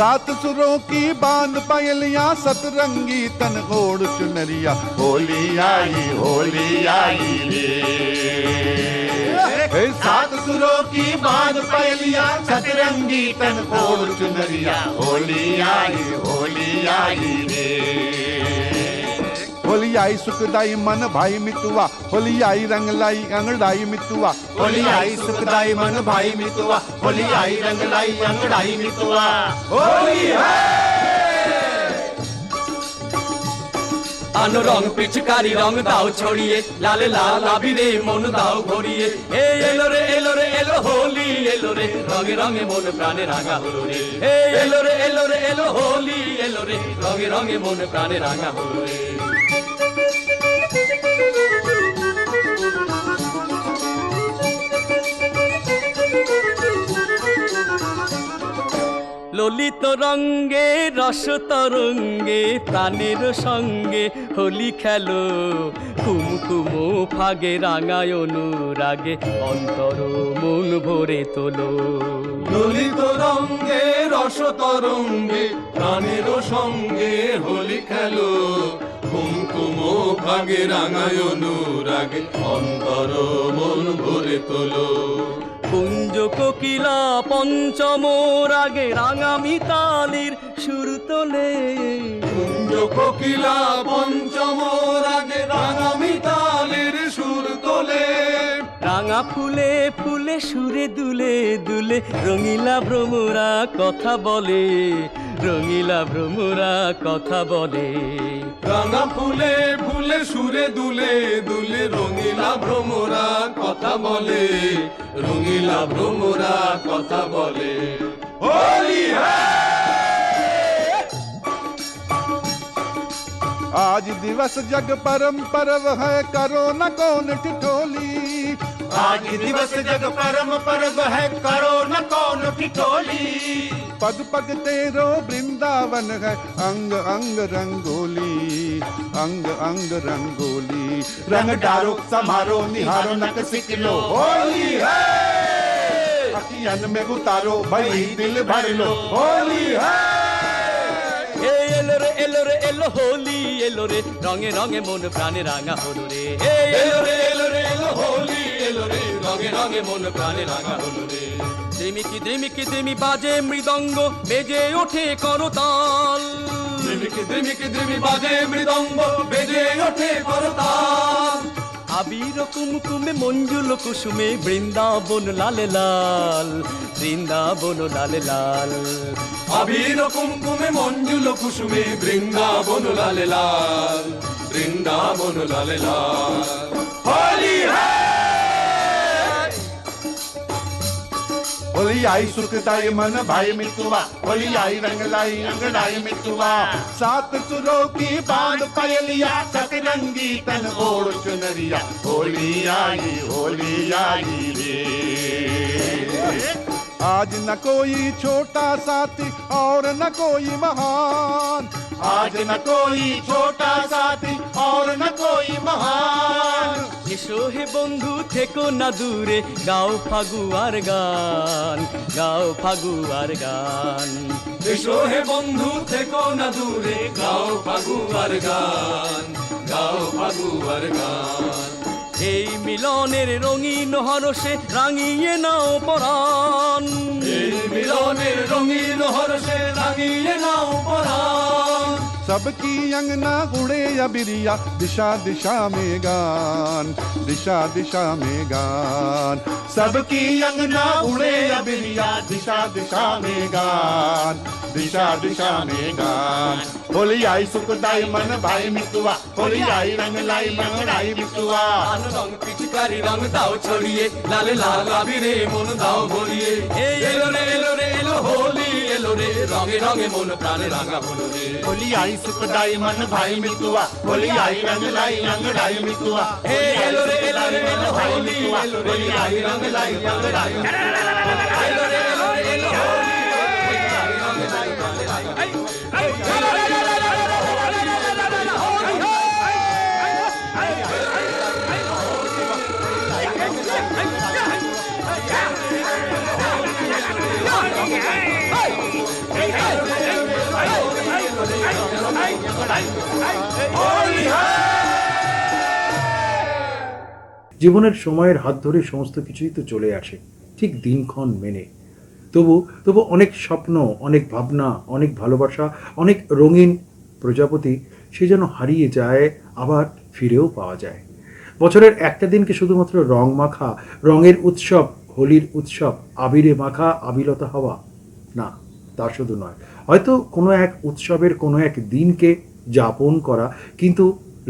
सात सुरों की बांध पायलियां सतरंगी तन ओढ़ चुनरिया होली आई रे। सात सुरों की बांध पायलियां सतरंगी तन ओढ़ चुनरिया होली आई रे। होली आई सुखदाई मन भाई मितुआ होली आई रंग लाई अंगड़ाई मितुआ होली आई सुखदाई मन भाई मितुआ होली आई रंग लाई अंगड़ाई मितुआ होली है। आनो रंग पिचकारी रंग दाओ छोड़िए लाल लाल आबिरे मन दाओ भरिए ए एलो रे एलो होली एलो रे रंगे रंगे मन प्राणे रांगा हलो रे ए एलो रे होली एलो रे रंगे रंगे मन प्राणे रांगा हलो रे। ললিত রঙ্গে রস তরঙ্গে প্রাণের সঙ্গে হোলি খেলো কুমকুম ফাগে রাঙায় অনুরাগে অন্তর মন ভরে তোলো। ললিত রঙ্গে রস তরঙ্গে প্রাণের সঙ্গে হোলি খেলো কুমকুম ফাগে রাঙায় অনুরাগে অন্তর মন ভরে তোলো। কুঞ্জ কোকিলা পঞ্চম রাগে রাঙামি তালির সুর তোলে কুঞ্জ কোকিলা পঞ্চম রাগে রাঙামি তালির সুর তোলে। রাঙা ফুলে ফুলে সুরে দুলে দুলে রঙিলা ভ্রমরা কথা বলে রঙিলা ভ্রমরা কথা বলে। রাঙা ফুলে ফুলে সুরে দুলে দুলে রঙিলা ভ্রমরা কথা বলে রঙিলা ভ্রমরা কথা বলে হোলি है। आज दिवस जग परम पर्व है करो न कौन ठिठोली। आज दिवस जग परम पर्व है करो न कौन ठिठोली। पग पग तेरो वृंदावन है अंग अंग रंगोली अंग अंग रंगोली। रंग डारो समारो निहारो नक सिकलो होली है। अखियन में उतारो भई दिल भर लो होली है। एलो होली एलो रे रंगे रंगे मन प्राणे रांगा हलो रे एलो रे होली एलो रे रंगे रंगे मन प्राणे रांगा हलो रे। द्रिमिकी द्रिमिकी द्रिमी बाजे मृदंग बेजे ओठे करताल द्रिमिकी द्रिमिकी द्रिमी बाजे मृदंग बेजे ओठे करताल। আবির কুমকুমে মঞ্জুল কুসুমে বৃন্দাবন লাল লাল বৃন্দাবন লাল লাল। আবির কুমকুমে মঞ্জুল কুসুমে বৃন্দাবন লাল লাল বৃন্দাবন লাল লাল হোলি है। होली आई सुखदाई मन भाई मितुआ होली आई रंग लाई अंगड़ाई मितुआ। सात सुरों की बांध पायलिया सतरंगी तन ओढ़ चुनरिया होली आई रे। आज न कोई छोटा साथी और न कोई महान आज न कोई छोटा साथी और न कोई महान। এসো হে বন্ধু থেকো না দূরে গাও ফাগুয়ার গান গাও ফাগুয়ার গান। এসো হে বন্ধু থেকো না দূরে গাও ফাগুয়ার গান গাও ফাগুয়ার গান। এই মিলনের রঙিন হরষে রাঙিয়ে নাও পরাণ এই মিলনের রঙিন হরষে রাঙিয়ে নাও পরাণ। सबकी अंगना उड़े अबिरिया दिशा दिशा में गान दिशा दिशा में गान। सबकी अंगना उड़े अबिरिया दिशा दिशा में गान दिशा दिशा में गान। होली आई सुखदाई मन भाई मितुआ होली आई रंग लाई मंगड़ाई मितुआ। रंग पिचकारी रंग दाओ छोड़िए लाल लाल आबिरे मन दाओ भरिए एलो रे एलो होली एलो रे रंगे रंगे मन प्राणे रांगा हलो रे। होली आई सुखदाई मन भाई मितुआ होली आई रंग लाई अंगड़ाई मितुआ एलो रे एलो होली एलो रे आई रंग लाई अंगड़ाई एलो रे एलो होली Hey! জীবনের সময়ের হাত ধরে সমস্ত কিছুই তো চলে আসে ঠিক দিনক্ষণ মেনে। তবু অনেক স্বপ্ন, অনেক ভাবনা, অনেক ভালোবাসা, অনেক রঙিন প্রজাপতি সে যেন হারিয়ে যায়, আবার ফিরেও পাওয়া যায়। বছরের একটা দিনকে শুধুমাত্র রং মাখা, রঙের উৎসব, হোলির উৎসব, আবিরে মাখা আবিলতা হওয়া, না তা শুধু নয়। হয়তো কোনো এক উৎসবের কোনো এক দিনকে যাপন করা, কিন্তু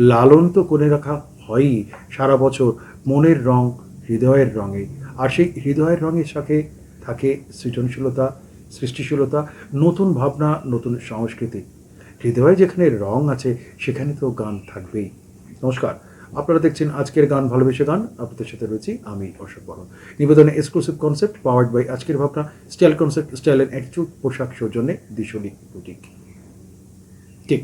লালন তো করে রাখা হয়ই সারা বছর মনের রং, হৃদয়ের রঙে। আর সেই হৃদয়ের রঙের সাথে থাকে সৃজনশীলতা, সৃষ্টিশীলতা, নতুন ভাবনা, নতুন সংস্কৃতি। হৃদয়ে যেখানে রং আছে সেখানে তো গান থাকবেই। নমস্কার, আপনারা দেখছেন আজকের গান ভালোবেসে গান। আপনাদের সাথে রয়েছি আমি অশোক বর্মন। নিবেদনে এক্সক্লুসিভ কনসেপ্ট পাওয়ার্ড বাই আজকের ভাবনা, style concept, style and attitude, পোশাক সৌজন্যে দিশলি বুটিক। ঠিক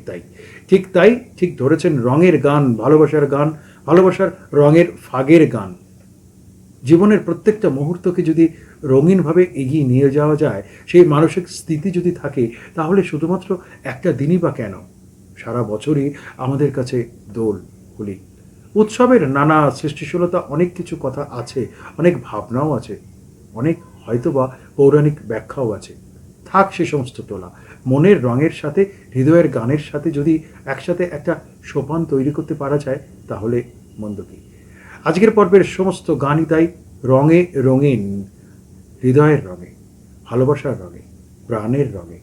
তাই ঠিক ধরেছেন, রঙের গান, ভালোবাসার গান, ভালোবাসার রঙের ফাগের গান। জীবনের প্রত্যেকটা মুহূর্তকে যদি রঙিনভাবে এগিয়ে নিয়ে যাওয়া যায়, সেই মানসিক স্থিতি যদি থাকে, তাহলে শুধুমাত্র একটা দিনই বা কেন, সারা বছরই আমাদের কাছে দোল, হোলি। উৎসবের নানা সৃষ্টিশীলতা, অনেক কিছু কথা আছে, অনেক ভাবনাও আছে, অনেক হয়তোবা পৌরাণিক ব্যাখ্যাও আছে। থাক সে সমস্ত তোলা। মনের রঙের সাথে হৃদয়ের গানের সাথে যদি একসাথে একটা সোপান তৈরি করতে পারা যায়, তাহলে মন্দ কি। আজকের পর্বের সমস্ত গানই তাই রঙে রঙিন, হৃদয়ের রঙে, ভালোবাসার রঙে, প্রাণের রঙে,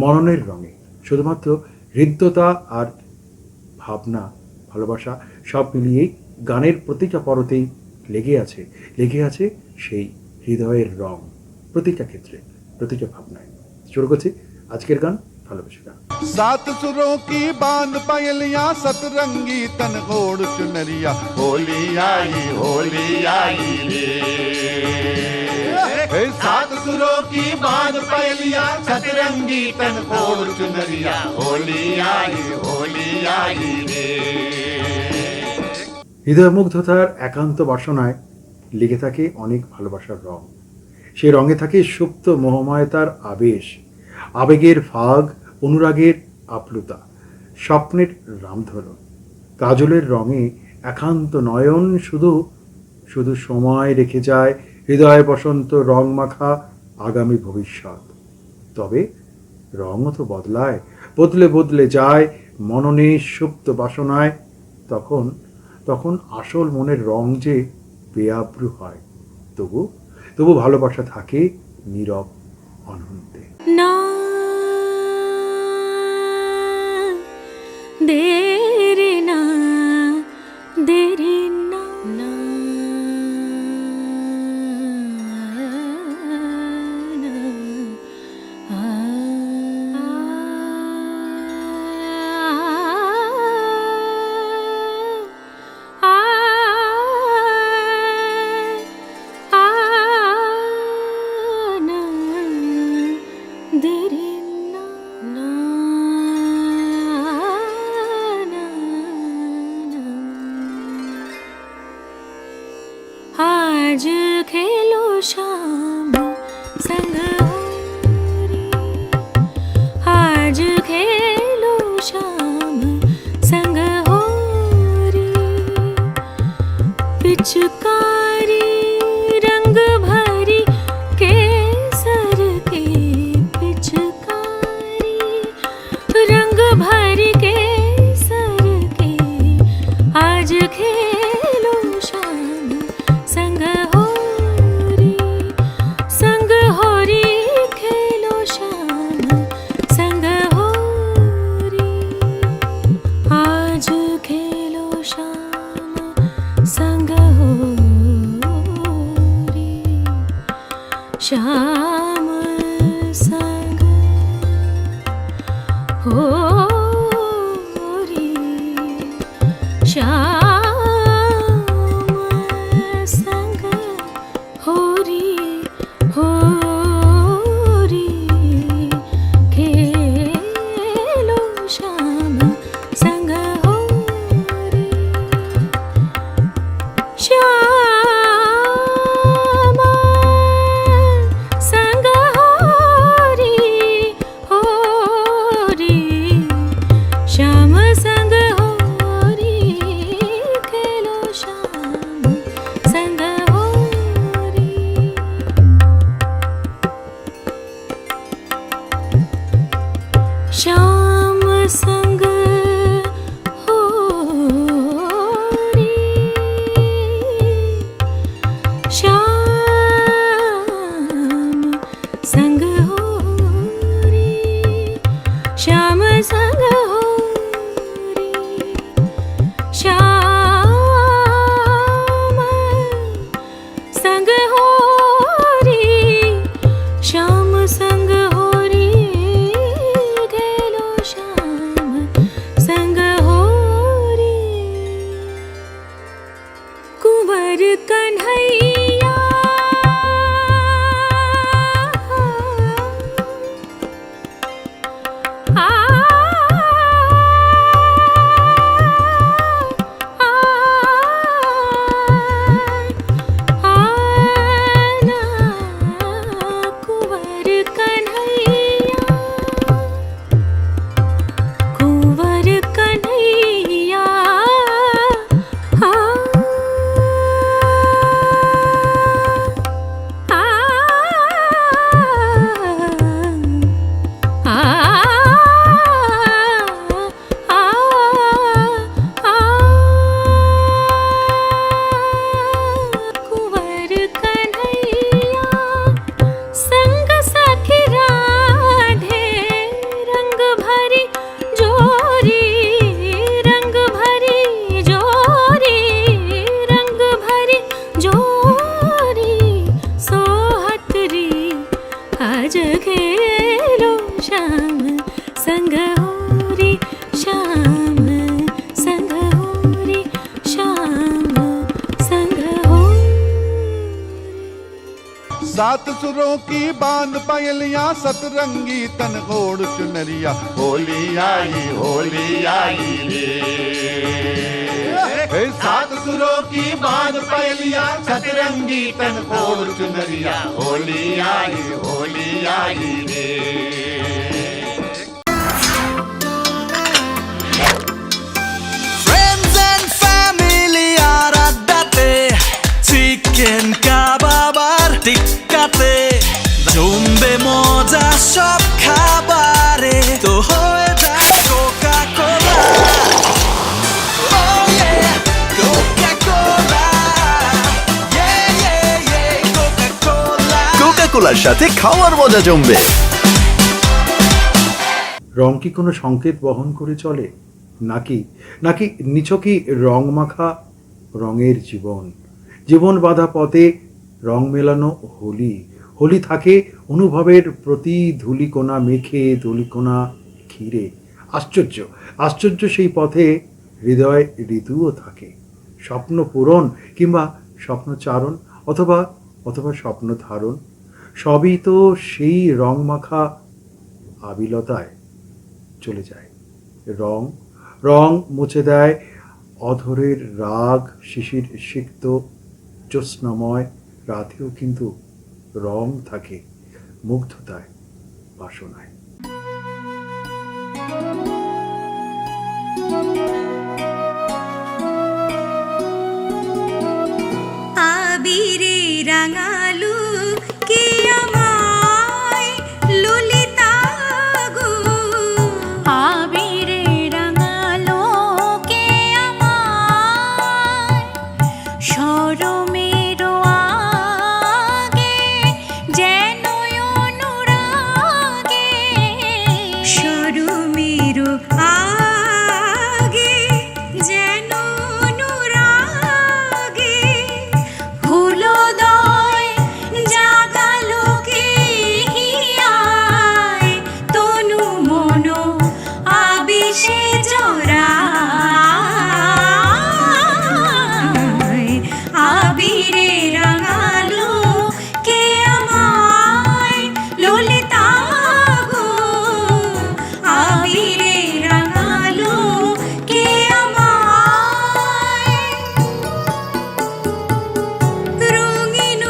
মননের রঙে। শুধুমাত্র হৃদ্যতা আর ভাবনা, ভালোবাসা সব মিলিয়েই গানের প্রতিটা পরতেই লেগে আছে সেই হৃদয়ের রং, প্রতিটা ক্ষেত্রে, প্রতিটা ভাবনায়। শুরু করছি আজকের গান ভালোবেসে গান। सात सुरों की बांध पायलियां, सतरंगी तन ओढ़ चुनरिया, होली आई रे। सात सुरों की बांध पायलियां, सतरंगी तन ओढ़ चुनरिया, होली आई रे। হৃদয়মুগ্ধতার একান্ত বাসনায় লেগে থাকে অনেক ভালোবাসার রং। সে রঙে থাকে সুপ্ত মোহময়তার আবেশ, আবেগের ফাগ, অনুরাগের আপ্লুতা, স্বপ্নের রামধনু। কাজলের রঙে একান্ত নয়ন শুধু সময় রেখে যায় হৃদয় বসন্ত রং মাখা আগামী ভবিষ্যৎ। তবে রঙও তো বদলায়, বদলে যায় মননে সুপ্ত বাসনায়। তখন আসল মনের রং যে বেআব্রু হয়। তবু ভালোবাসা থাকে নীরব অনন্তে। না দেরি না না आज खेलो शाम संग होरी, आज खेलो शाम संग होरी। पिचकारी रंग भरी केसर की, पिचकारी रंग भरी केसर की, आज खेलो शाम संग होरी, संग होरी खेलो शाम संग होरी। आज खेलो शाम संग होरी, शाम संग होरी, शाम संग होरी, होरी खेलो शाम संग होरी, श्याम संग होरी, होरी श्याम संग होरी, सात सुरों की बांध पायलियां सतरंगी तन ओढ़ चुनरिया होली आई रे सात सुरों की बांध पायलियां सतरंगी तन ओढ़ चुनरिया होली आई रे Friends and family আর আড্ডাতে চিকেন কাবাব আর টিক্কাতে জমবে মজা সব খাবারে তো হয়ে যায় কোকা কোলা কোকা কোলার সাথে খাওয়ার মজা জমবে। রং কি কোনো সংকেত বহন করে চলে, নাকি নাকি নিছকই রং মাখা রঙের জীবন বাঁধা পথে রং মেলানো হোলি থাকে অনুভবের প্রতি ধূলিকণা মেখে ধূলিকণা ঘিরে। আশ্চর্য সেই পথে হৃদয় ঋতুও থাকে, স্বপ্ন পূরণ কিংবা স্বপ্নচারণ অথবা স্বপ্ন ধারণ, সবই তো সেই রং মাখা আবিলতায় চলে যায়। রং মুছে দেয় অধরের রাগ, শিশির সিক্ত জ্যোৎস্নাময় রাতেও কিন্তু রং থাকে মুগ্ধতায়, বাসনায়। আবিরে রাঙালু কে আমায় ললিতা গো, আবিরে রাঙালো কে আমায় শরমের আগে যেন অনুরাগে, শরমের আগে যেন অনুরাগে ফুলোদয় জাগালো কে হিয়ায় তনু মনো আবেশে জড়ায়, আবিরে রাঙালো কে আমায় ললিতা গো, আবিরে রাঙালো কে আমায় রঙিন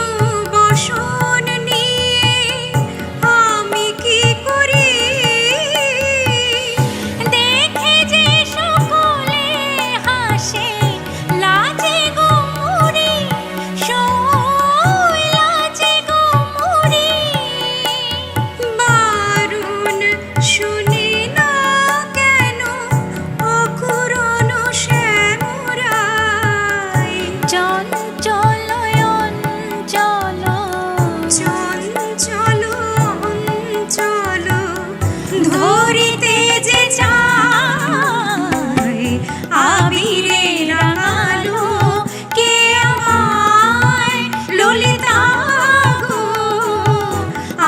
বসন নিয়ে আমি কি করি, দেখে যে সকলে হাসে লাজে গো মরি, সই লাজে গো মরি, বারণ শুনি না কেন অকুরণ শ্যামরাই, চঞ্চল অঞ্চল ধরিতে যে চায়, আবিরে রাঙালো কে আমায় ললিতা গো,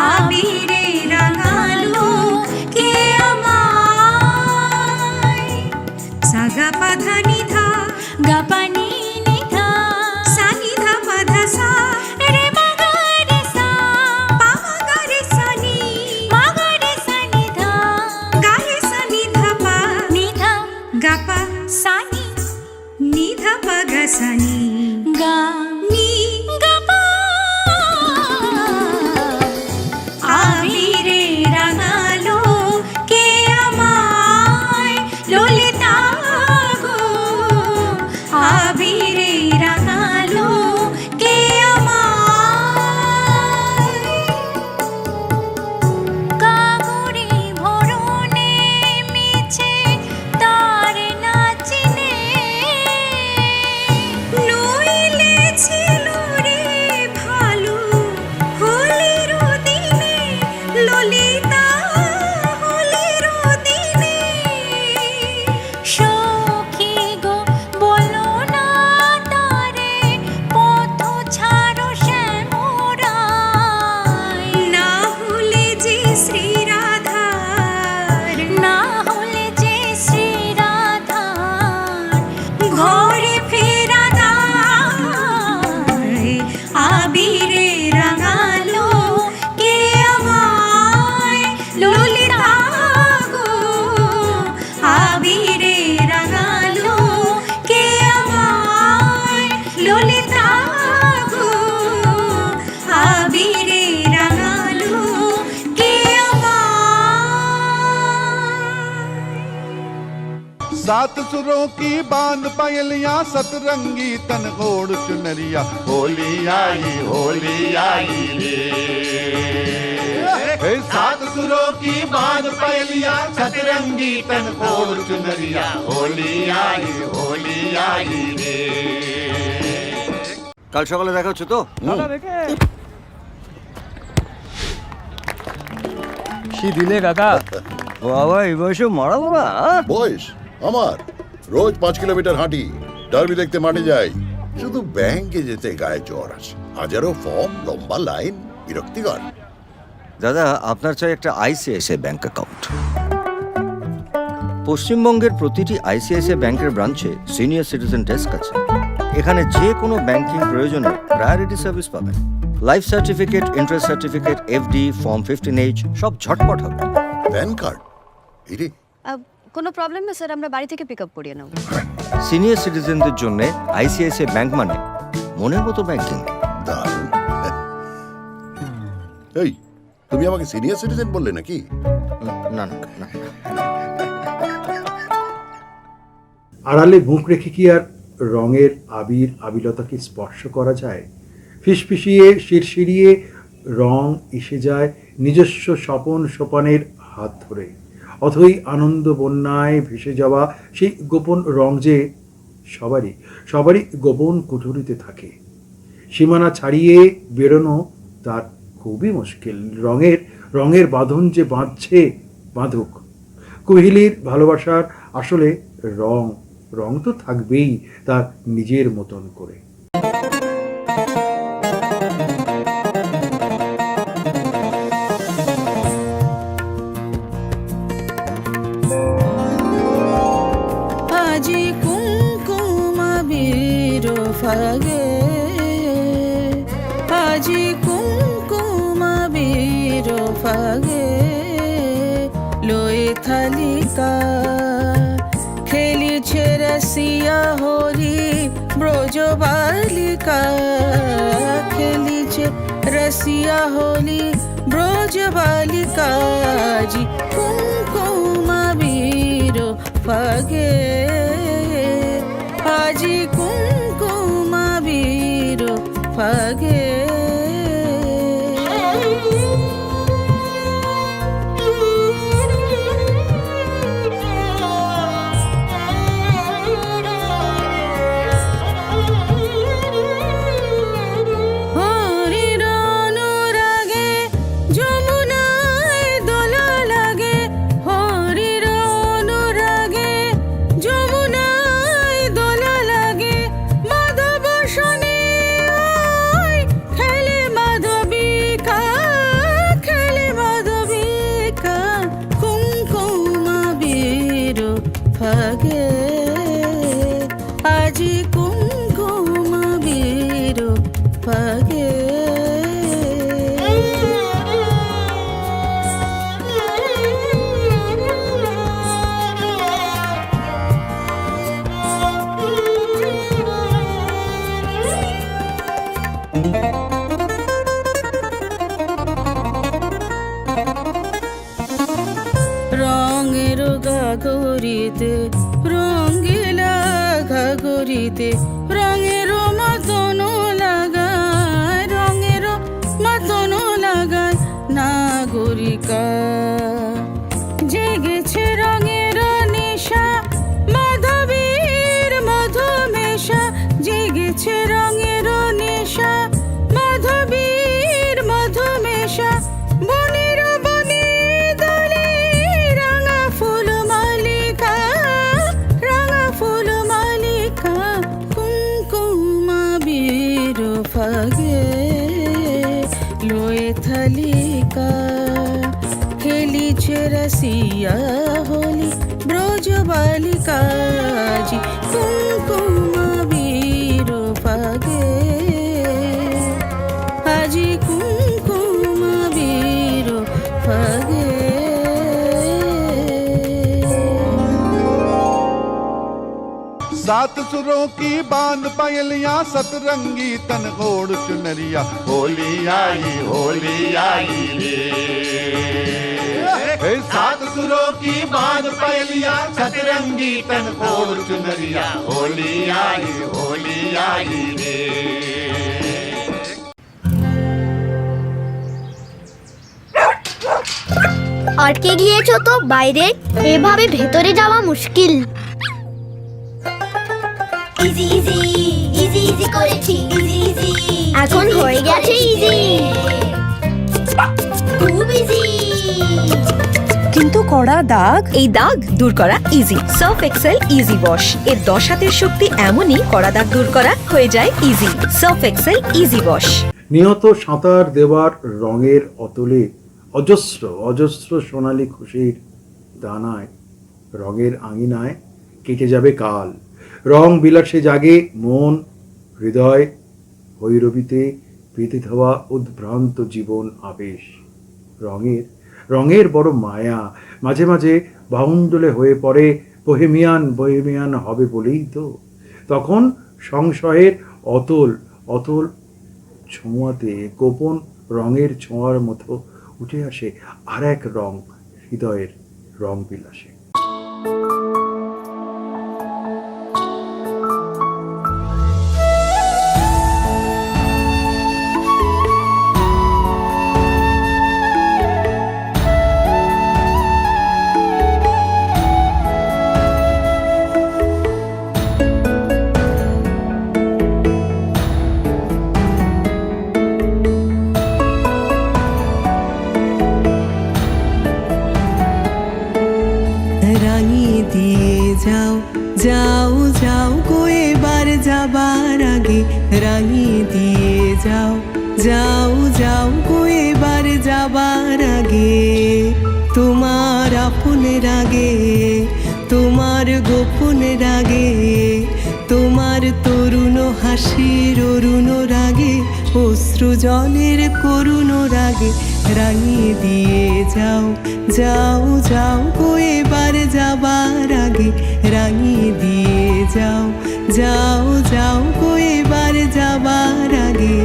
আবিরে রাঙালো কে আমায় সাগা পাধা নিধা গাপানি নিধা সানিধা পাধা সা রে মাগা রে সা পামা রে সানি মাগা রে সানিধা গায়ে সানিধা পা নিধা গাপা সানি নিধা পাগা সানি গা নি গাপা, আবিরে রাঙালো কে আমায় ললিতা গো, আবিরে রাঙালো কে আমায় কাগরে ভরণে মিছে তার নাচিনে, নইলে ছিল রে ভালো হোলির দিনে ললিতা, হোলির দিনে সখী গো বলো না सात सुरों की बांध पायलियां सतरंगी तन गोड़ चुनरिया होली आई रे सात सुरों की बांध पायलियां सतरंगी तन गोड़ चुनरिया होली आई रे কাল সকালে দেখা হচ্ছে তো? কি দিলে কাকা? বাবা এই বয়সে মারাবো না? বয়স আমার রোজ 5 কিলোমিটার হাঁটি, ডার্বি দেখতে মাঠে যাই, শুধু ব্যাংকে যেতে গায়ে জ্বর আসে। হাজারো ফর্ম, লম্বা লাইন, বিরক্তিকর। দাদা আপনার চাই একটা আইসিআইসিআই ব্যাংক অ্যাকাউন্ট। পশ্চিমবঙ্গের প্রতিটি আইসিআইসিআই ব্যাংকের ব্রাঞ্চে সিনিয়র সিটিজেন ডেস্ক আছে। এখানে যে কোনো ব্যাংকিং প্রয়োজনে প্রায়োরিটি সার্ভিস পাবেন। Life certificate, interest certificate, FD, form 15H সব ঝটপট হবে। প্যান কার্ড এরে কোনো প্রবলেম না স্যার, আমরা বাড়ি থেকে পিক আপ করিয়ে নেব। সিনিয়র সিটিজেনদের জন্য আইসিআইসিআই ব্যাংক মানে মনের মতো ব্যাংকিং। দারুণ। এই তুমি আমাকে সিনিয়র সিটিজেন বললে নাকি? না না না, আড়ালে মুখ রেখে কি আর রঙের আবিলতাকে স্পর্শ করা যায়? ফিসফিসিয়ে শিরশিরিয়ে রং এসে যায় নিজস্ব স্বপন সোপানের হাত ধরে। অথই আনন্দ বন্যায় ভেসে যাওয়া সেই গোপন রং যে সবারই গোপন কুঠুরিতে থাকে। সীমানা ছাড়িয়ে বেরোনো তার খুবই মুশকিল। রঙের বাঁধন যে বাঁধুক। কোহলির ভালোবাসার আসলে রং তো থাকবেই তার নিজের মতন করে। আজি কুমকুম আবির ফাগে, আজি কুমকুম আবির ফাগে, লয়ে থালিকা খেলিছে রসিয়া হরি ব্রজ বালিকা, খেলিছে রসিয়া হরি ব্রজ বালিকা, আজি কুমকুম আবির ফাগে, আজি কুমকুম আবির ফাগে। হরির অনুরাগে যমুনায় দোলা লাগে, হরির অনুরাগে যমুনায় দোলা লাগে, মাধব শোনে খেলে মাধবিকা, খেলে মাধবিকা, কুমকুম আবির ফাগে, আজি কুমকুম আবির ফাগে। রঙের গাগরিতে রঙিলা ঘাগরিতে, রঙের মতন লাগায়, রঙের মতন লাগায় নাগরিকা, জেগেছে রঙের নেশা মাধবীর মধুমেশা, জেগেছে রঙের নেশা মাধবীর মধুমেশা, বনের বনে দলে রাঙা ফুল মালিকা, রাঙা ফুল মালিকা, কুমকুম আবির ফাগে, লয়ে থালিকা খেলিছে রসিয়া হলি ব্রজ বালিকা, জি কুমকুম আবির ফাগে, আজি কুমকুম আবির ফাগে। सात सुरों की बांध पायलियां सतरंगी तन गोड़ चुनरिया होली आई रे सात सुरों की बांध पहेलियां सतरंगी तन ओढ़ चुनरिया होली आई रे। আটকে গিয়েছো তো বাইরে, এভাবে ভেতরে যাওয়া মুশকিল। ইজি ইজি ইজি ইজি করেছি, ইজি ইজি এখন হয়ে গেছে ইজি, খুব ইজি। কিন্তু কড়া দাগ, এই দাগ দূর করা easy. Surf Excel easy wash এর 10 হাতের শক্তি এমনই, কড়া দাগ দূর করা হয়ে যায় easy. Surf Excel easy wash. নিয়ত সাঁতার দেওয়ার রঙের অতলে অজস্র অজস্র সোনালী খুশির দানায় রঙের আঙিনায় কেটে যাবে কাল। রং বিলাসে জাগে মন, হৃদয় ভৈরবীতে পেতে থাকা উদ্ভ্রান্ত জীবন আবেশ। রঙের রঙের বড় মায়া, মাঝে মাঝে বাউন্ডলে হয়ে পড়ে বহেমিয়ান বহেমিয়ান হবে বলেই তো। তখন সংশয়ের অতল অতল ছোঁয়াতে গোপন রঙের ছোঁয়ার মতো উঠে আসে আর এক রং, হৃদয়ের রং বিলাসে। রাঙিয়ে দিয়ে যাও যাও যাও গো এবার যাবার আগে, রাঙিয়ে দিয়ে যাও যাও যাও গো এবার যাবার আগে। তোমার আপনের আগে, তোমার গোপনের আগে, তোমার তরুণ হাসির অরুণ রাগে, অশ্রু জলের করুণ রাগে। রাঙিয়ে দিয়ে যাও যাও যাও গো এবার যাবার আগে, রাঙিয়ে দিয়ে যাও যাও যাও গো এবার যাবার আগে।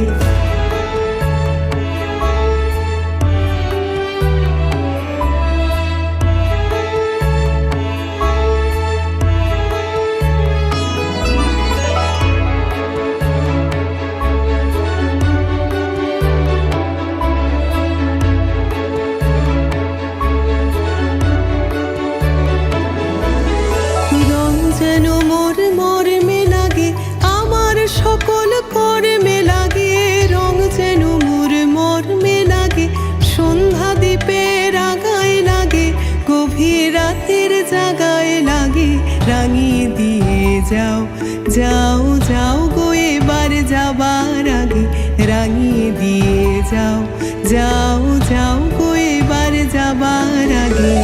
সকল কর্মে লাগে রং যেন মোর মর্মে লাগে, সন্ধ্যা দ্বীপের আগায় লাগে, গভীর রাতের জাগায় লাগে। রাঙিয়ে দিয়ে যাও যাও যাও গো এবার যাবার আগে, রাঙিয়ে দিয়ে যাও যাও যাও গো এবার যাবার আগে।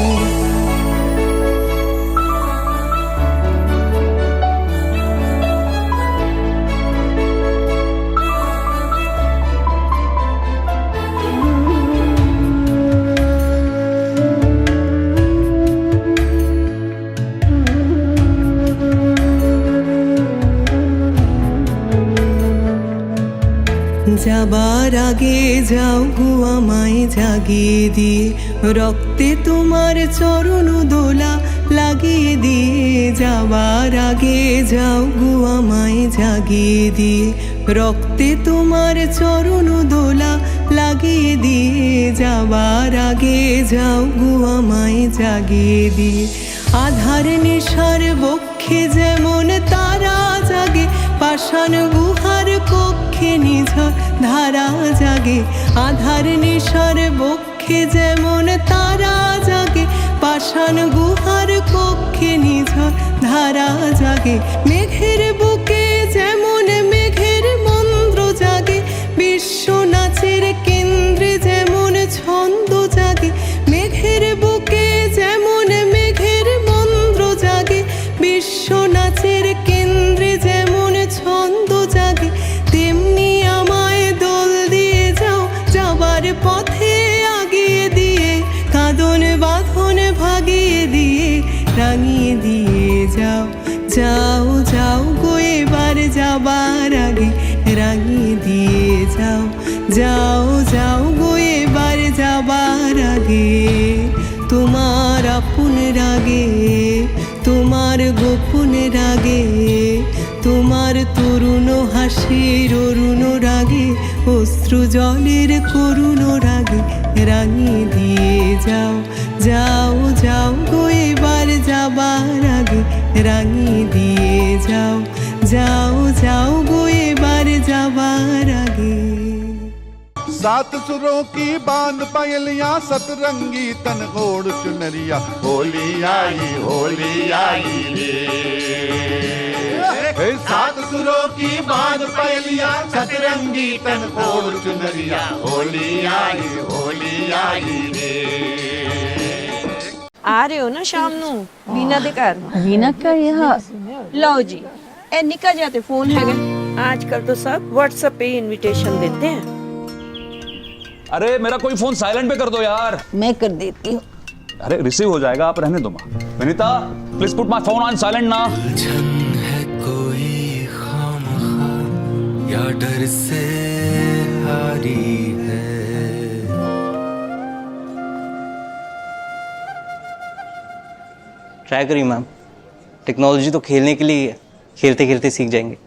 যাবার আগে যাও গো আমায় জাগিয়ে দিয়ে, রক্তে তোমার চরণ দোলা লাগিয়ে দিয়ে। যাবার আগে যাও গো আমায় জাগিয়ে দিয়ে, রক্তে তোমার চরণ দোলা লাগিয়ে দিয়ে। যাবার আগে যাও গো আমায় জাগিয়ে দিয়ে। আধার নিশার বক্ষে যেমন তারা জাগে, পাষাণ গুহার কক্ষে নিঝর ধারা জাগে। আধার নিশার বক্ষে যেমন তারা জাগে, পাষাণ গুহার কক্ষে নিঝর ধারা জাগে। মেঘের বুকে যেমন মেঘের মন্দ্র জাগে, বিশ্ব নাচের কেন্দ্রে যেমন ছন্দ জাগে। মেঘের বুকে যেমন মেঘের মন্দ্র জাগে, বিশ্ব নাচের কেন্দ্রে যেমন ছন্দ জাগে। তেমনি আমায় দোল দিয়ে যাও যাবার পথে আগিয়ে দিয়ে, কাঁদন বাঁধন ভাগিয়ে দিয়ে। রাঙিয়ে দিয়ে যাও যাও যাও গো এবার যাবার আগে, রাঙিয়ে দিয়ে যাও যাও যাও গো এবার যাবার আগে। তোমার আপন রাগে, তোমার গোপন রাগে, তোমার তরুণ হাসির অরুণ রাগে, অশ্রু জলের করুণ রাগে রাঙিয়ে দিয়ে যাও, যাও যাও গো এবার যাবার আগে রাঙিয়ে দিয়ে যাও, যাও যাও গো এবার যাবার আগে। सात सुरों की बांध पायलियां सतरंगी तन ओढ़ चुनरिया, होली आई रे। सात सुरों की बांध पायलियां सतरंगी तन ओढ़ चुनरिया, होली आई रे। आ रहे हो ना शाम नू वीना दे घर? वीना का यहाँ लो जी, ए निकल जाते फोन है आजकल तो सब व्हाट्सएप पे इनविटेशन देते हैं। अरे मेरा कोई फोन साइलेंट पे कर दो यार। मैं कर देती हूँ। अरे रिसीव हो जाएगा, आप रहने दो माँ। Vinita please put my phone on silent ना। है कोई खामखा या डर से हारी है। ट्राई करिए मैम, टेक्नोलॉजी तो खेलने के लिए ही है, खेलते खेलते सीख जाएंगे।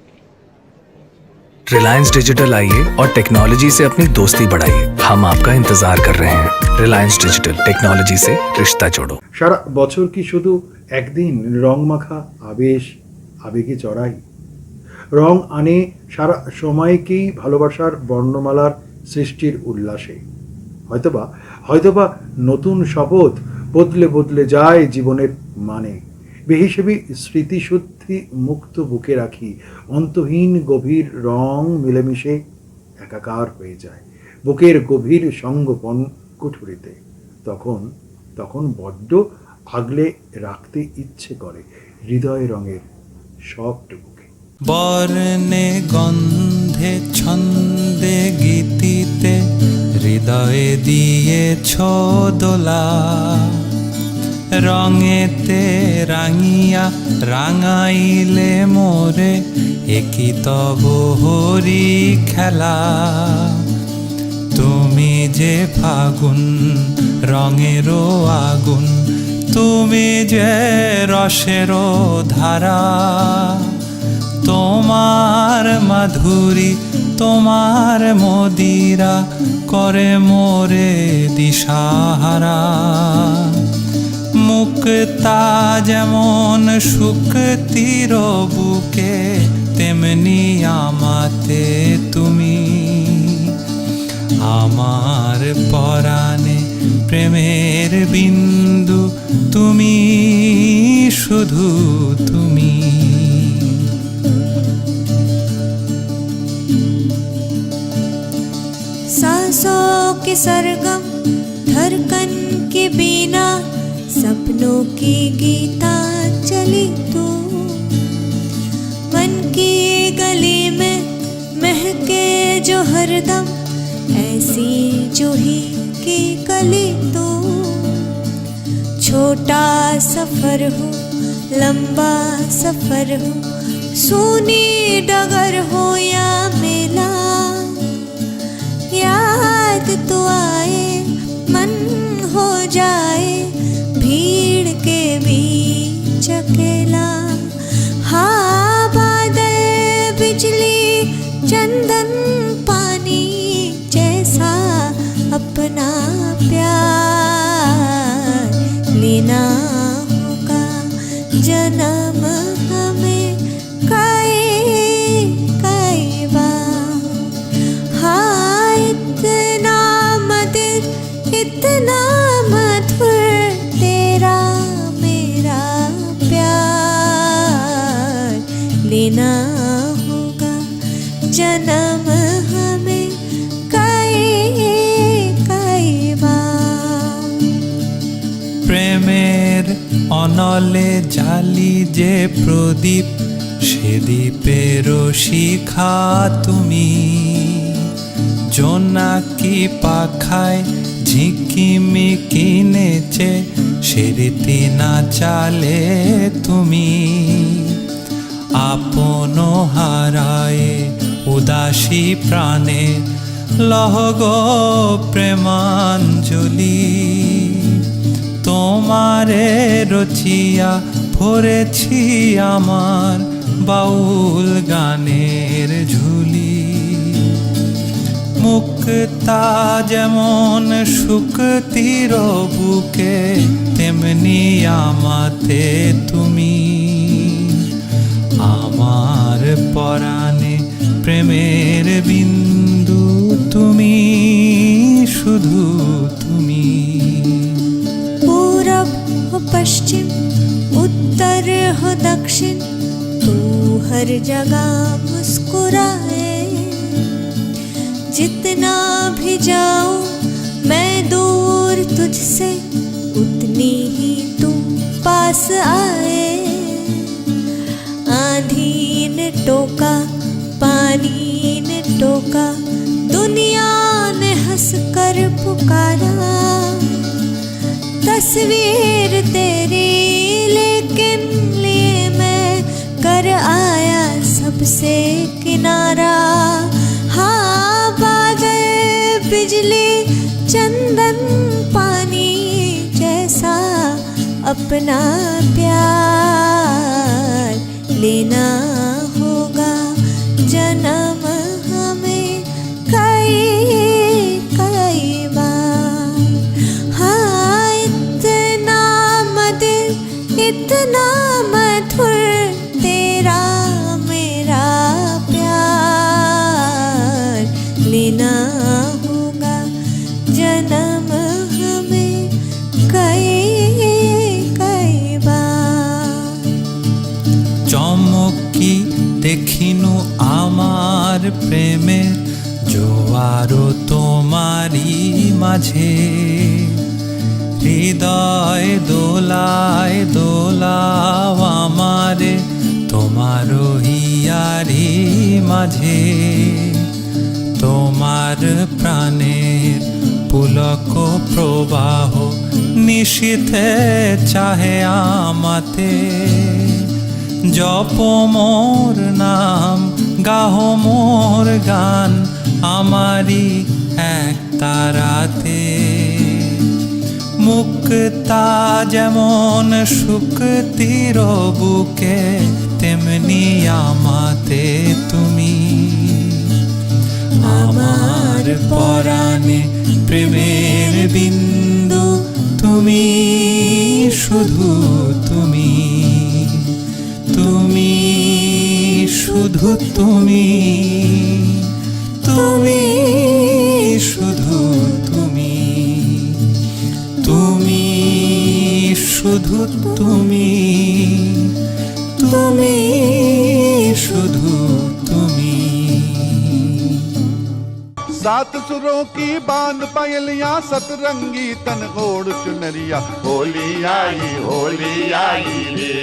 रिलायंस डिजिटल आइए और टेक्नोलॉजी से अपनी दोस्ती बढ़ाइए, हम आपका इंतजार कर रहे हैं। रिलायंस डिजिटल, टेक्नोलॉजी से रिश्ता जोड़ो। সারা বছর কি শুধু একদিন রং মাখা আবেশ আবেগে চড়াই? রং আনে সারা সময়কেই ভালোবাসার বর্ণমালার সৃষ্টির উল্লাসে। হয়তোবা নতুন শপথ বদলে বদলে যায় জীবনের মানে। বেহিসেবি স্মৃতিশুদ্ধি মুক্ত বুকে রাখি, অন্তহীন গভীর রং মিলেমিশে একাকার হয়ে যায় বুকের গভীর সঙ্গোপন কুঠুরিতে। তখন বড্ড আগলে রাখতে ইচ্ছে করে হৃদয় রঙের সবটুকুকে। বর্ণে গন্ধে ছন্দে গীতিতে হৃদয়ে দিয়েছ দোলা, রঙেতে রাঙিয়া রাঙাইলে মোরে একই তব হরি খেলা। তুমি যে ফাগুন রঙেরও আগুন, তুমি যে রসেরও ধারা, তোমার মাধুরী তোমার মদিরা করে মোরে দিশাহারা। মুক্তা যেমন শুকতির বুকে, তেমনি আমাতে তুমি। আমার পরাণে প্রেমের বিন্দু তুমি, শুধু তুমি। सांसों के सरगम धड़कन के बिना, सपनों की गीता चली तू। मन की गली में महके जो हरदम, ऐसी जूही की कली तू। छोटा सफर हो लंबा सफर हो, सूनी डगर हो या मेला, याद तो आए मन हो जाए भीड़ के बीच अकेला। हाँ बादल बिजली चंदन पानी जैसा अपना प्यार लेना होगा जन्म हमें कई बार। हाँ इतना मधुर इतना मधुर तेरा मेरा प्यार लेना होगा जन्म हमें कई बार। প্রেমের অনলে জালি যে প্রদীপ, সে দ্বীপেরও শিখা তুমি। জোনাকি পাখায় ঝিকিমিকি নেচে, সে রীতি না চালে তুমি। আপন হারায় উদাসী প্রাণে লহগো প্রেমাঞ্জলি। তোমারে রচিয়া ভরেছি আমার বাউল গানের ঝুলি। মুক্তা যেমন শুকতির বুকে, তেমনি আমাতে তুমি। আমার পরাণে প্রেমের বিন্দু তুমি, শুধু তুমি। पूरब हो पश्चिम, उत्तर हो दक्षिण, तू हर जगह मुस्कुराए। जितना भी जाऊं मैं दूर तुझसे, उतनी ही तू पास आए। आंधी ने टोका, पानी ने टोका, दुनिया ने हंस कर पुकारा। तस्वीर तेरी लेकिन लिए मैं कर आया सबसे किनारा। हाँ, बादल बिजली चंदन पानी जैसा अपना प्यार लेना होगा जन्म हमें कई कई बार। हाँ, इतना मधुर तेरा मेरा प्यार लेना होगा जन्म हमें कई कई बार। চমকি দেখিনু আমার প্রেমের জোয়ারও তোমারই মাঝে। হৃদয় দোলায় দোলাও আমারে তোমার হিয়ারি মাঝে। তোমার প্রাণের পুলক প্রবাহ নিশীথে চাহে আমাতে। জপ মোর নাম, গাহ মোর গান, আমারি এক তারাতে। মুক্তা যেমন শুকতির বুকে, তেমনি আমাতে তুমি। আমার পরাণে প্রেমের বিন্দু তুমি, শুধু তুমি। তুমি শুধু তুমি, তুমি শুধু তুমি। তুমি শুধু তুমি, তুমি শুধু তুমি। सात सुरों की बांध पायलिया, सतरंगी तन ओढ़ चुनरिया, होली आई रे।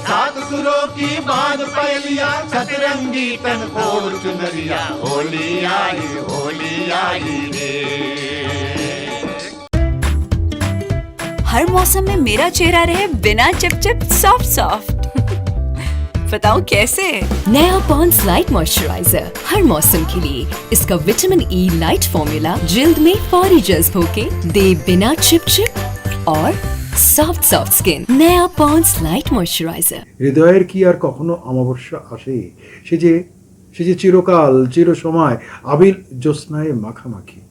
सात सुरों की बांध पायलिया, सतरंगी तन ओढ़ चुनरिया, होली आई रे। हर मौसम में मेरा चेहरा रहे बिना चिपचिप सॉफ्ट सॉफ्ट। बताओ कैसे? नया पॉन्ड्स लाइट मॉइस्चराइजर हर मौसम के लिए। इसका विटामिन ई लाइट फॉर्मूला जिल्द में फौरी जज्ब होके दे बिना चिपचिप और सॉफ्ट स्किन। नया पॉन्ड्स लाइट मॉइस्चराइजर। হৃদয়ের কি আর কখনো অমাবস্যা আসে? সে যে চিরকাল চির সময় আবিল জ্যোৎস্নায় মাখামাখি।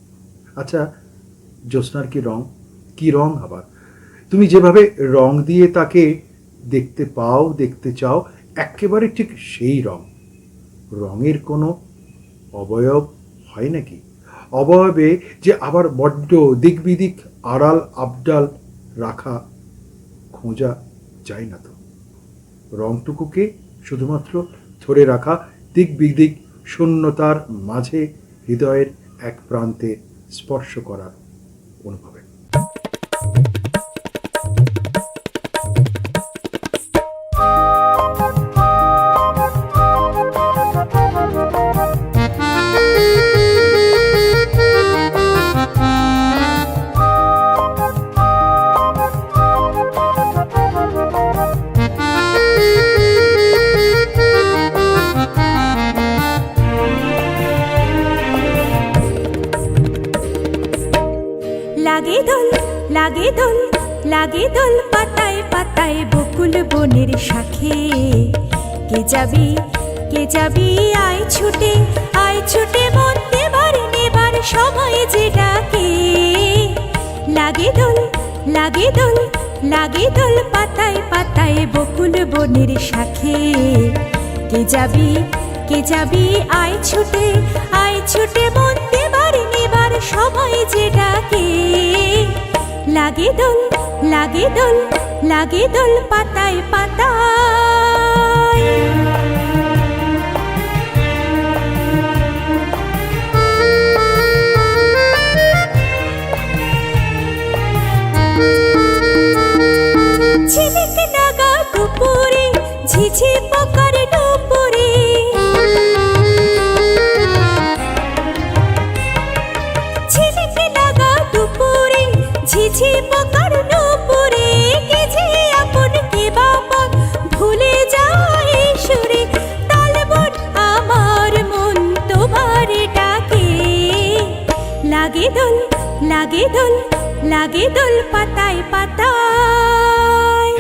আচ্ছা, জ্যোৎস্নার কি রং আবার? তুমি যেভাবে রং দিয়ে তাকে দেখতে পাও, দেখতে চাও, একেবারে ঠিক সেই রং। রঙের কোনো অবয়ব হয় নাকি? অবয়বে যে আবার বড্ড দিক বিদিক আড়াল আবডাল রাখা খোঁজা যায় না তো। রংটুকুকে শুধুমাত্র ধরে রাখা দিক বিদিক শূন্যতার মাঝে হৃদয়ের এক প্রান্তে স্পর্শ করার অনুভবে। लागे লাগে দোল পাতায় পাতায় বকুল বনের শাখে কে যাবি আয় ছুটে মন দেবার নেবার সময় যে ডাকে লাগে দোল পাতায় পাতায় বকুল বনের শাখে কে যাবি আয় ছুটে মন দেবার নেবার সময় যে ডাকে লাগে দোল পাতায় পাতায় ঝিলিক নাগা দুপুরে ঝিঝি পোকার দুপুরে ঝিলিক নাগা দুপুরে ঝিঝি পোকার দুপুরে কে যে আপন কে বাপন ভুলে যায় সুরে তালবন আমার মন তোমার ডাকে লাগে দোল পাতায় পাতায়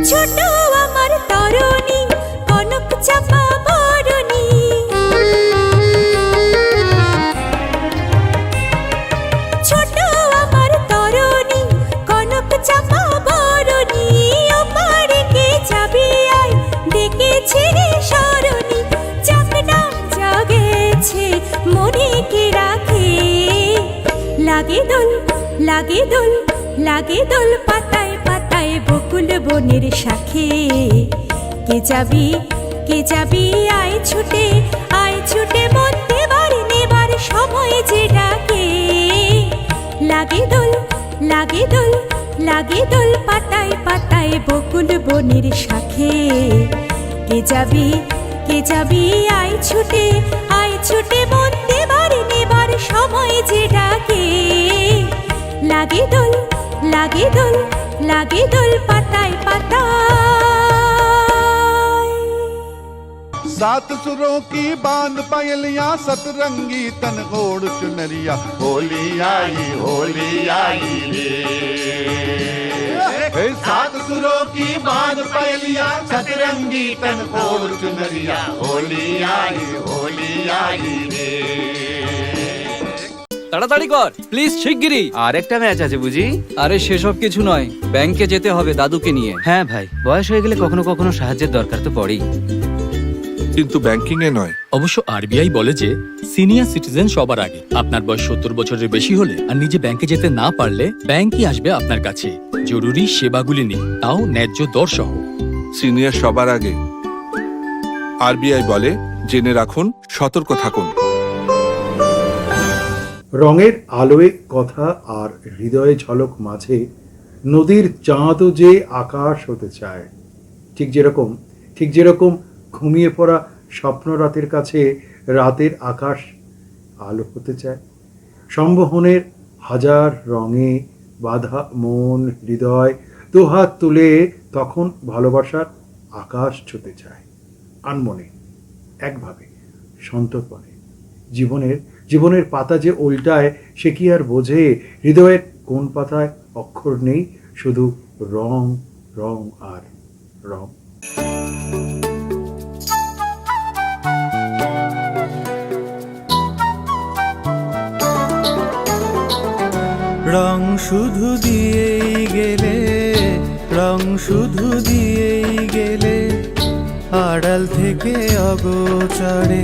ছোট আমার তরুণী কনক চাপা বরণী ছোট আমার তরুণী কনক চাপা বরণী ওপারে কে যাবি আয় ডেকেছে রে সরণী চাকনা জাগেছে মনে কে রাখে লাগে দোল পাতায় পাতায় বকুল বনের শাখে কে যাবি আয় ছুটে মন দেবার নেবার সময় যে ডাকে লাগে দোল পাতায় পাতায় বকুল বনের শাখে কে যাবি আয় ছুটে মন দেবার নেবার সময় যে ডাকে লাগে দোল পাতায় পাতায় सात सुरों की बांध पायलियां सतरंगी तन ओढ़ चुनरिया होली आई रे सात सुरों की बांध पायलियां सतरंगी तन ओढ़ चुनरिया होली आई रे তাড়াতাড়ি কর প্লিজ শিগগিরই। আরেকটা ম্যাচ আছে বুঝি? আরে সেসব কিছু নয়, ব্যাংকে যেতে হবে দাদুকে নিয়ে। হ্যাঁ ভাই, বয়স হয়ে গেলে কখনো কখনো সাহায্যের দরকার তো পড়েই, কিন্তু ব্যাংকিং এ নয়। অবশ্য আরবিআই বলে যে সিনিয়র সিটিজেন সবার আগে। আপনার বয়স 70 বছরের বেশি হলে আর নিজে ব্যাংকে যেতে না পারলে ব্যাংকই আসবে আপনার কাছে জরুরি সেবাগুলি নিয়ে, তাও ন্যায্য দর সহ। সিনিয়র সবার আগে। আরবিআই বলে জেনে রাখুন, সতর্ক থাকুন। রঙের আলোয় কথা আর হৃদয়ে ঝলক মাঝে নদীর চাঁদও যে আকাশ হতে চায়, ঠিক যেরকম ঘুমিয়ে পড়া স্বপ্ন রাতের কাছে রাতের আকাশ আলো হতে চায়। সম্মোহনের হাজার রঙে বাঁধা মন হৃদয় দুহাত তুলে তখন ভালোবাসার আকাশ ছুতে চায়। আনমনে একভাবে সন্তর্পণে জীবনের পাতা যে উল্টায় সে কি আর বোঝে? হৃদয়ের কোন পাতায় অক্ষর নেই, শুধু রং রং আর রং। রং শুধু দিয়েই গেলে, রং শুধু দিয়েই গেলে, আড়াল থেকে অগোচরে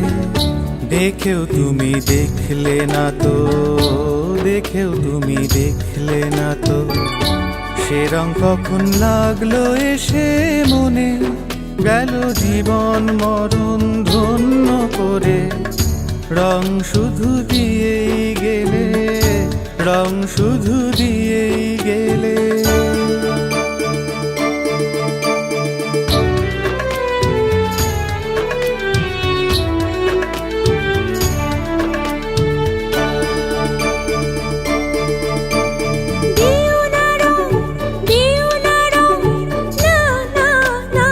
দেখেও তুমি দেখলে না তো, দেখেও তুমি দেখলে না তো, সে রং কখন লাগলো এসে মনে, গেল জীবন মরণ ধন্য করে। রং শুধু দিয়েই গেলে, রং শুধু দিয়েই গেলে। দিও না রং, না না না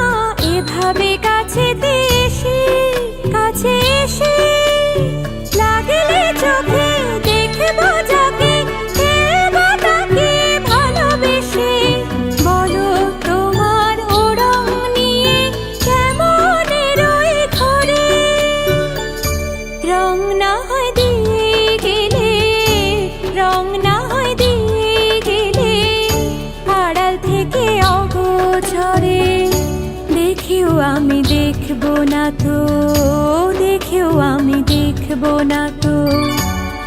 হয় দিয়ে গেলে, রং না হয় দিয়ে গেলে, আড়াল থেকে অগোচরে দেখেও আমি দেখব না তো, দেখেও আমি দেখব না তো,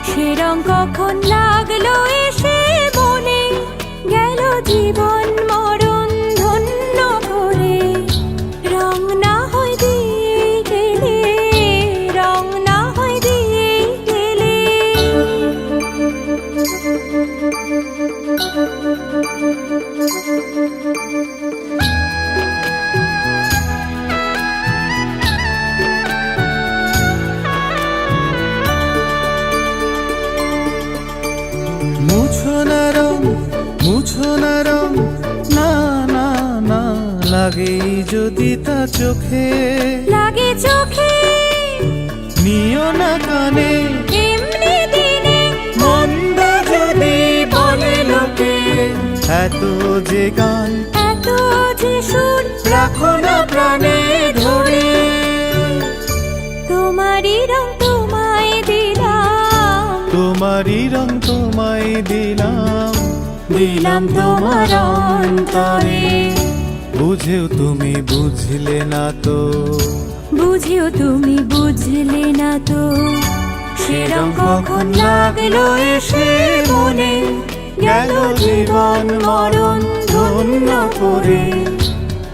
সে রং কখন লাগলো এসে মনে, গেল জীবন মরণ ধন্য করে। রং না হয় দিয়ে গেলে, রং না হয় দিয়ে গেলে। মুছো না রং, মুছো না রং, না না না, লাগেই যদি তা চোখে, লাগে চোখে, নিও না কানে, এমনি দিনে মন্দ যদি বলে লোকে, এত যে গান, এত যে সুর, রাখো না প্রাণে ধরে। তোমারই রং তোমায় দিলাম, তোমারই রং তোমায় দিলাম, দিলাম তোমার অন্তরে। বুঝেও তুমি বুঝলে না তো, বুঝেও তুমি বুঝলে না তো, সে রং কখন লাগলো এসে মনে, গেল জীবন মরণ ধন্য করে।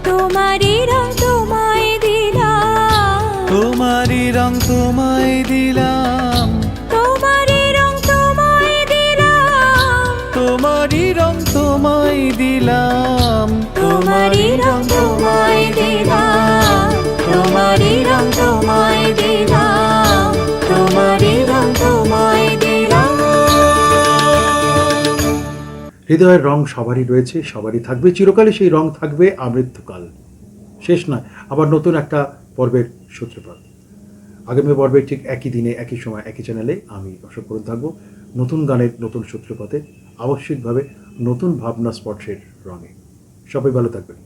তোমারই রং তোমায় দিলাম, তোমারই রং তোমায় দিলাম, তোমারই রং তোমায় দিলাম, তোমারই রং তোমায় দিলাম, তোমারই রং তোমায় দিলাম, তোমারই রং তোমায় দিলাম, তোমারই রং তোমায় দিলাম। হৃদয়ের রং সবারই রয়েছে, সবারই থাকবে, চিরকালই সেই রং থাকবে আমৃত্যুকাল। শেষ নয়, আবার নতুন একটা পর্বের সূত্রপাত। আগামী পর্বে ঠিক একই দিনে একই সময় একই চ্যানেলে আমি অশোক করুন থাকবো, নতুন গানের নতুন সূত্রপাতে, আবশ্যিকভাবে নতুন ভাবনা স্পর্শের রঙে। সবাই ভালো থাকবেন।